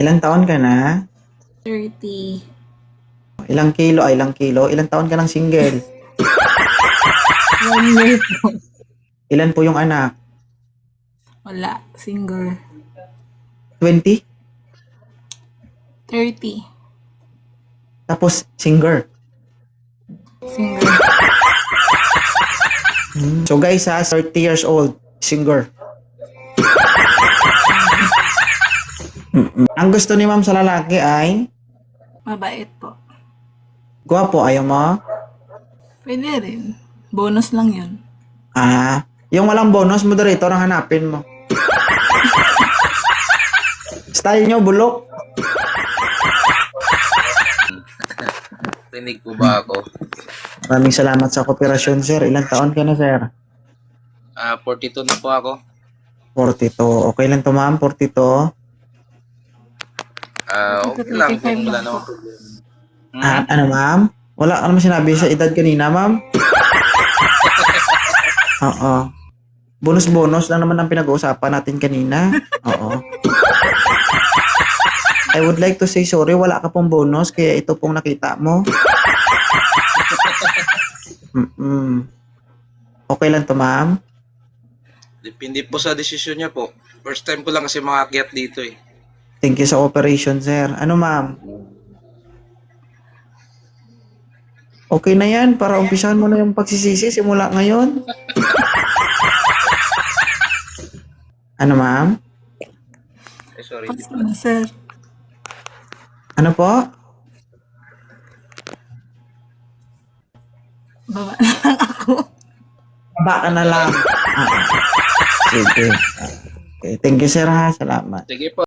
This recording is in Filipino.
Ilang taon ka na? 30. Ilang kilo? Ay, ilang kilo? Ilang taon ka ng single? 1 year po. Ilan po yung anak? Wala. Single. 20? 30. Tapos, singer. Single. So guys ha, 30 years old, singer. Ang gusto ni ma'am sa lalaki ay Mabait po. gwapo, ayaw mo? Pwede rin. Bonus lang yun. Yung walang bonus, moderator ang hanapin mo. Style nyo, bulok. Rinig po ba ako? Maraming salamat sa kooperasyon, sir. Ilang taon ka na, sir? 42 na po ako. 42. Okay lang to, ma'am? 42? Okay lang kung wala naman problema. Ano, ma'am? Wala ka naman sinabi sa edad kanina, ma'am? Oo. Bonus-bonus lang naman ang pinag-uusapan natin kanina. Oo. I would like to say sorry, wala ka pong bonus, kaya ito pong nakita mo. Okay lang to, ma'am? Depende po sa desisyon niya po. First time ko lang kasi makakyat dito eh. Thank you sa operation, sir. Ano, ma'am? Okay na yan, para umpisahan mo na yung pagsisisi simula ngayon. Ano, ma'am? Sorry. Pass na, sir. Ano po? Baba na lang ako. Baba ka na lang. Sige. Okay. Thank you, sir, ha. Salamat. Sige po.